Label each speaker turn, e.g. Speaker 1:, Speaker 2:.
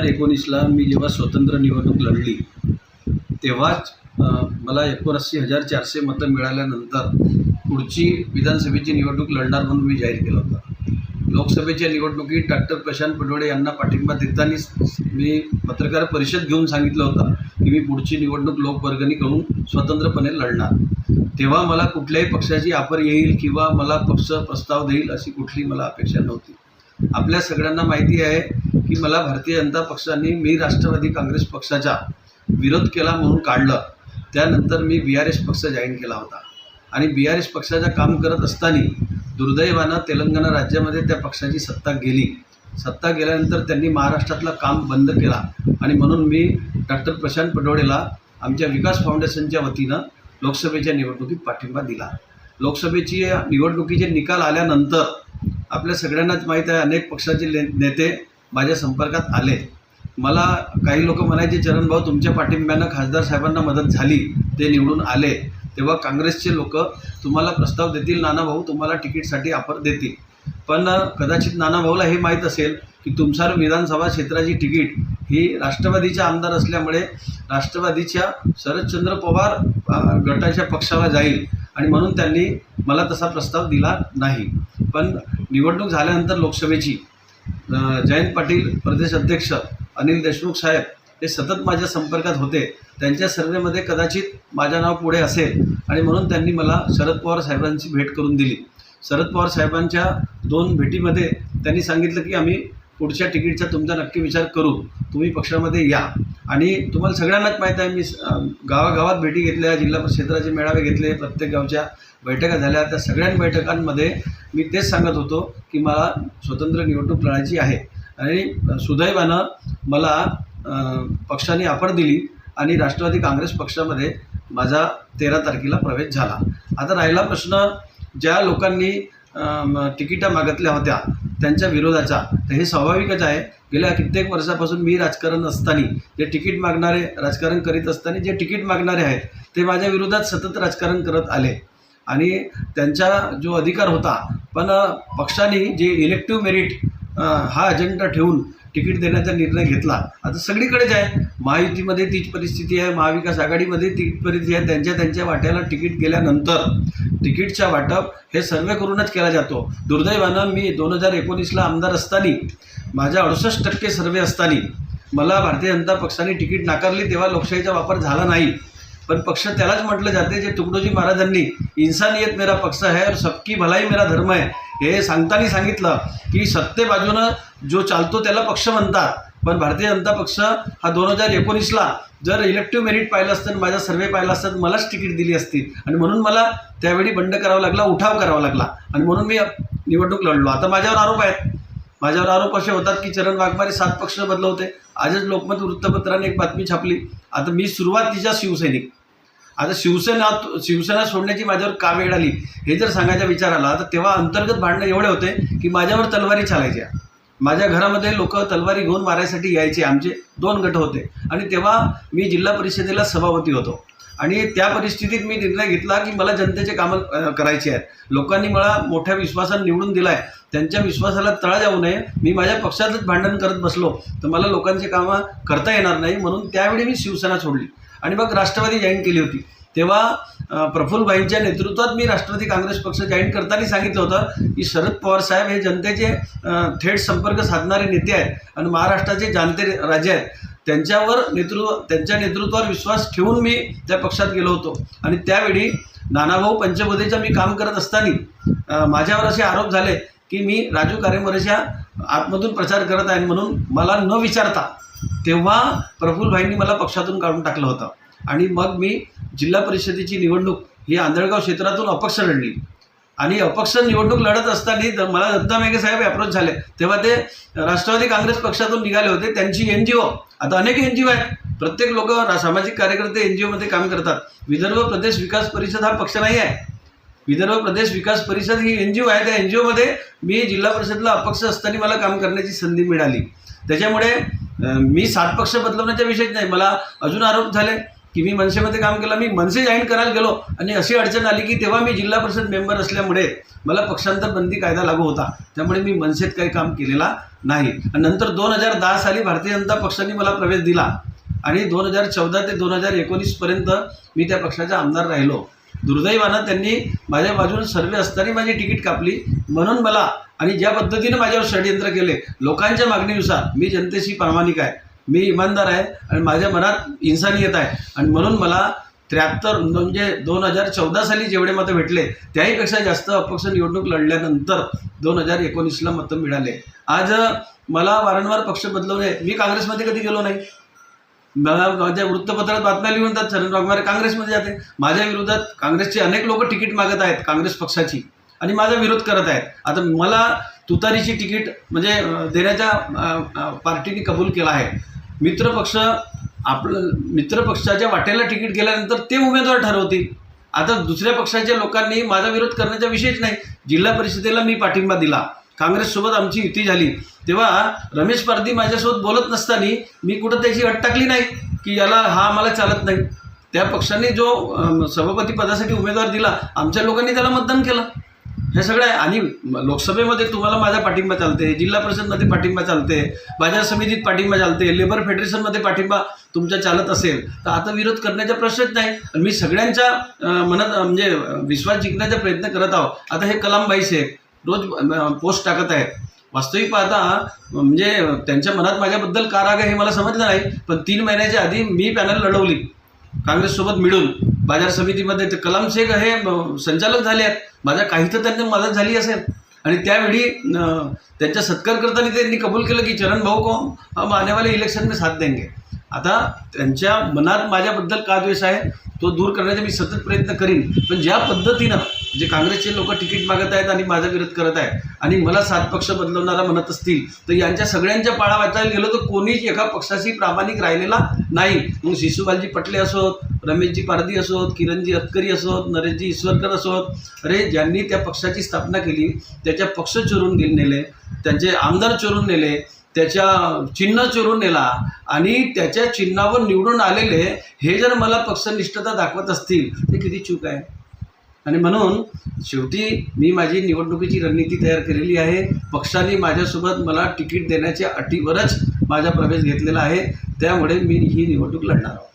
Speaker 1: 2019ला मी जेव्हा स्वतंत्र निवडणूक लढली तेव्हाच मला 79,400 मतं मिळाल्यानंतर पुढची विधानसभेची निवडणूक लढणार म्हणून मी जाहीर केलं होतं. लोकसभेच्या निवडणुकीत डॉक्टर प्रशांत पटोळे यांना पाठिंबा देतानाच मी पत्रकार परिषद घेऊन सांगितलं होतं की मी पुढची निवडणूक लोकवर्गणी करून स्वतंत्रपणे लढणार. तेव्हा मला कुठल्याही पक्षाची ऑफर येईल किंवा मला पक्ष प्रस्ताव देईल अशी कुठली मला अपेक्षा नव्हती. आपल्या सगळ्यांना माहिती आहे की मला भारतीय जनता पक्षाने मी राष्ट्रवादी काँग्रेस पक्षाचा विरोध केला म्हणून काढलं. त्यानंतर मी BRS पक्ष जॉईन केला होता आणि BRS पक्षाचं काम करत असताना दुर्दैवानं तेलंगणा राज्यामध्ये त्या पक्षाची सत्ता गेली. सत्ता गेल्यानंतर त्यांनी महाराष्ट्रातलं काम बंद केला आणि म्हणून मी डॉक्टर प्रशांत पटोळेला आमच्या विकास फाउंडेशनच्या वतीनं लोकसभेच्या निवडणुकीत पाठिंबा दिला. लोकसभेची निवडणुकीचे निकाल आल्यानंतर आपल्या सगळ्यांनाच माहीत आहे अनेक पक्षाचे नेते माझ्या संपर्कात आले. मला काही लोक म्हणायचे चरणभाऊ तुमच्या पाठिंब्यानं खासदार साहेबांना मदत झाली, ते निवडून आले. तेव्हा काँग्रेसचे लोक तुम्हाला प्रस्ताव देतील, नानाभाऊ तुम्हाला तिकीटसाठी ऑफर देतील. पण कदाचित नानाभाऊला हे माहीत असेल की तुमसार विधानसभा क्षेत्राची तिकीट ही राष्ट्रवादीचा आमदार असल्यामुळे राष्ट्रवादीच्या शरदचंद्र पवार गटाच्या पक्षाला जाईल आणि म्हणून त्यांनी मला तसा प्रस्ताव दिला नाही. पण निवडणूक झाल्यानंतर लोकसभेची जयंत पाटील प्रदेश अध्यक्ष, अनिल देशमुख साहेब हे सतत माझ्या संपर्कात होते. त्यांच्या सर्वेमध्ये कदाचित माझं नाव पुढे असेल आणि म्हणून त्यांनी मला शरद पवार साहेबांची भेट करून दिली. शरद पवार साहेबांच्या 2 भेटीमध्ये त्यांनी सांगितलं की आम्ही पुढच्या तिकीटचा तुमचा नक्की विचार करू, तुम्ही पक्षामध्ये या. आणि तुम्हाला सगळ्यांनाच माहीत आहे मी गावागावात भेटी घेतल्या, जिल्हा क्षेत्राचे मेळावे घेतले, प्रत्येक गावच्या बैठका झाल्या. त्या सगळ्या बैठकांमध्ये मी तेच सांगत होतो की मला स्वतंत्र निवडणूक लढायची आहे. आणि सुदैवानं मला पक्षाने ऑफर दिली आणि राष्ट्रवादी काँग्रेस पक्षामध्ये माझा 13 तारखेला प्रवेश झाला. आता राहिला प्रश्न ज्या लोकांनी तिकिटा मागितल्या होत्या त्यांच्या विरोधाचा, तर हे स्वाभाविकच आहे. गेल्या कित्येक वर्षापासून मी राजकारण असताना जे तिकीट मागणारे राजकारण करीत असताना जे तिकीट मागणारे आहेत ते माझ्या विरोधात सतत राजकारण करत आले आणि त्यांचा जो अधिकार होता. पण पक्षाने जे इलेक्टिव्ह मेरिट हा अजेंडा ठेवून तिकीट देण्याचा निर्णय घेतला. आता सगळीकडेच आहे, महायुतीमध्ये तीच परिस्थिती आहे, महाविकास आघाडीमध्ये तीच परिस्थिती आहे. त्यांच्या वाट्याला तिकीट गेल्यानंतर तिकीटचा वाटप हे सर्वे करूनच केला जातो. दुर्दैवानं मी 2019ला आमदार असताना माझ्या 68% सर्वे असताना मला भारतीय जनता पक्षाने तिकीट नाकारली. तेव्हा लोकशाहीचा वापर झाला नाही. पण पक्ष त्यालाच म्हटलं जाते जे तुकडोजी महाराजांनी इंसानियत मेरा पक्ष है और सबकी भलाई मेरा धर्म है हे सांगताना सांगितलं की सत्ते बाजूनं जो चालतो त्याला पक्ष म्हणतात. पण भारतीय जनता पक्ष हा 2019ला जर इलेक्टिव्ह मेरिट पाहिलं असतं, माझा सर्वे पाहिला असतं, तर मलाच तिकीट दिली असती आणि म्हणून मला त्यावेळी बंड करावा लागला, उठाव करावा लागला आणि म्हणून मी निवडणूक लढलो. आता माझ्यावर आरोप आहेत. माझ्यावर आरोप असे होतात की चरण वाघमारे 7 पक्ष बदलवते. आजच लोकमत वृत्तपत्राने एक बातमी छापली. आता मी सुरुवातीचा शिवसैनिक, आता शिवसेना सोडण्याची माझ्यावर का वेळ आली हे जर सांगायचा विचार आला तर तेव्हा अंतर्गत भांडणं एवढे होते की माझ्यावर तलवारी चालायच्या. माझ्या घरामध्ये लोक तलवारी घेऊन मारायसाठी यायचे. आमचे 2 गट होते आणि तेव्हा मी जिल्हा परिषदेला सभापती होतो आणि त्या परिस्थितीत मी निर्णय घेतला की मला जनतेचे कामं करायचे आहेत. लोकांनी मला मोठ्या विश्वासाने निवडून दिला आहे, त्यांच्या विश्वासाला तडा जाऊ नये. मी माझ्या पक्षातच भांडण करत बसलो तर मला लोकांचे कामं करता येणार नाही. म्हणून त्यावेळी मी शिवसेना सोडली आणि मग राष्ट्रवादी जॉईन केली होती. तेव्हा प्रफुल्लभाईंच्या नेतृत्वात मी राष्ट्रवादी काँग्रेस पक्ष जॉईन करताना सांगितलं होतं की शरद पवार साहेब हे जनतेचे थेट संपर्क साधणारे नेते आहेत आणि महाराष्ट्राचे जाणते राजे आहेत. त्यांच्या नेतृत्वावर विश्वास ठेवून मी त्या पक्षात गेलो होतो. आणि त्यावेळी नानाभाऊ पंचबोधेचं मी काम करत असताना माझ्यावर असे आरोप झाले की मी राजू कारेमोरेच्या आतमधून प्रचार करत आहे म्हणून मला न विचारता तेव्हा प्रफुल्लभाईंनी मला पक्षातून काढून टाकलं होतं. आणि मग मी जिल्हा परिषदेची निवडणूक ही आंधळगाव क्षेत्रातून अपक्ष लढली आणि अपक्ष निवडणूक लढत असताना मला दत्ता मेघे साहेब अप्रोच झाले. तेव्हा ते राष्ट्रवादी काँग्रेस पक्षातून निघाले होते. त्यांची NGO, आता अनेक NGO आहेत, प्रत्येक लोक सामाजिक कार्यकर्ते NGOमध्ये काम करतात. विदर्भ प्रदेश विकास परिषद हा पक्ष नाही आहे. विदर्भ प्रदेश विकास परिषद ही NGO आहे. त्या NGOमध्ये मी जिल्हा परिषदला अपक्ष असताना मला काम करण्याची संधी मिळाली. त्याच्यामुळे मी 7 पक्ष बदलवण्याच्या विषयच नाही. मला अजून आरोप झाले की मी मनसेमध्ये काम केलं. मी मनसे जॉईन करायला गेलो आणि अशी अडचण आली की तेव्हा मी जिल्हा परिषद मेंबर असल्यामुळे मला पक्षांतर बंदी कायदा लागू होता, त्यामुळे मी मनसेत काही काम केलेला नाही. आणि नंतर 2010 साली भारतीय जनता पक्षाने मला प्रवेश दिला आणि 2014 ते 2019पर्यंत मी त्या पक्षाचा आमदार राहिलो. दुर्दैवानं त्यांनी माझ्या बाजूने सर्वे असताना माझी तिकीट कापली. म्हणून मला आणि ज्या पद्धतीने माझ्यावर षडयंत्र केले लोकांच्या मागणीनुसार, मी जनतेशी प्रामाणिक आहे, मी इमानदार आहे आणि माझ्या मनात इन्सानियत आहे आणि म्हणून मला 73 म्हणजे 2014 साली जेवढे मतं भेटले त्याहीपेक्षा जास्त अपक्ष निवडणूक लढल्यानंतर 2019ला मतं मिळाले. आज मला वारंवार पक्ष बदलवणे, मी काँग्रेसमध्ये कधी गेलो नाही. मला माझ्या वृत्तपत्रात बातम्या लिहून येतात शरद वाघमारे काँग्रेसमध्ये जाते. माझ्या विरोधात काँग्रेसचे अनेक लोक तिकीट मागत आहेत काँग्रेस पक्षाची आणि माझा विरोध करत आहेत. आता मला तुतारीची तिकीट म्हणजे देण्याच्या पार्टीने कबूल केला आहे. मित्रपक्षाच्या वाटेला तिकीट गेल्यानंतर ते उमेदवार ठरवतील. आता दुसऱ्या पक्षाच्या लोकांनी माझा विरोध करण्याचा विषयच नाही. जिल्हा परिषदेला मी पाठिंबा दिला, काँग्रेससोबत आमची युती झाली, तेव्हा रमेश पारधी माझ्यासोबत बोलत नसताना मी कुठं त्याची अट टाकली नाही की याला हा मला चालत नाही. त्या पक्षाने जो सभापती पदासाठी उमेदवार दिला, आमच्या लोकांनी त्याला मतदान केलं. हे सगळं आहे. आणि लोकसभेमध्ये तुम्हाला माझा पाठिंबा चालते, जिल्हा परिषदमध्ये पाठिंबा चालते, बाजार समितीत पाठिंबा चालते, लेबर फेडरेशनमध्ये पाठिंबा तुमचा चालत असेल तर आता विरोध करण्याचा प्रश्नच नाही. आणि मी सगळ्यांच्या मनात म्हणजे विश्वास जिंकण्याचा प्रयत्न करत आहोत. आता हे कलामबाई शेख रोज पोस्ट टाकत आहेत. वास्तविक पाहता म्हणजे त्यांच्या मनात माझ्याबद्दल का राग आहे हे मला समजलं नाही, पण 3 महिन्याच्या आधी मी पॅनल लढवली काँग्रेससोबत मिळून बाजार समितीमध्ये. ते कलाम शेख हे संचालक झाले आहेत. माझ्या काही तर त्यांनी मदत झाली असेल आणि त्यावेळी त्यांचा सत्कार करताना त्यांनी कबूल केलं की चरण भाऊ को हम आने वाले इलेक्शन में साथ देंगे. आता त्यांच्या मनात माझ्याबद्दल का द्वेष आहे तो दूर करण्याचा मी सतत प्रयत्न करीन. पण ज्या पद्धतीनं जे काँग्रेसचे लोक तिकीट मागत आहेत आणि माझा विरोध करत आहेत आणि मला 7 पक्ष बदलवणारा म्हणत असतील तर यांच्या सगळ्यांच्या पाळा वाचायला गेलो तर कोणीच एका पक्षाशी प्रामाणिक राहिलेला नाही. मग शिशुपालजी पटले असोत, रमेशजी पारधी असोत, किरणजी अतकरी असोत, नरेशजी ईश्वरकर असोत, अरे ज्यांनी त्या पक्षाची स्थापना केली त्याच्या पक्ष चोरून नेले, त्यांचे आमदार चोरून नेले, त्याच्या चिन्ह चोरून नेला आणि त्याच्या चिन्हावर निवडून आलेले हे जर मला पक्षनिष्ठता दाखवत असतील ते किती चूक आहे. आणि म्हणून शेवटी मी माझी निवडणुकीची रणनीती तयार केलेली आहे. पक्षाने माझ्यासोबत मला तिकीट देण्याच्या अटीवरच माझा प्रवेश घेतलेला आहे, त्यामुळे मी ही निवडणूक लढणार आहे.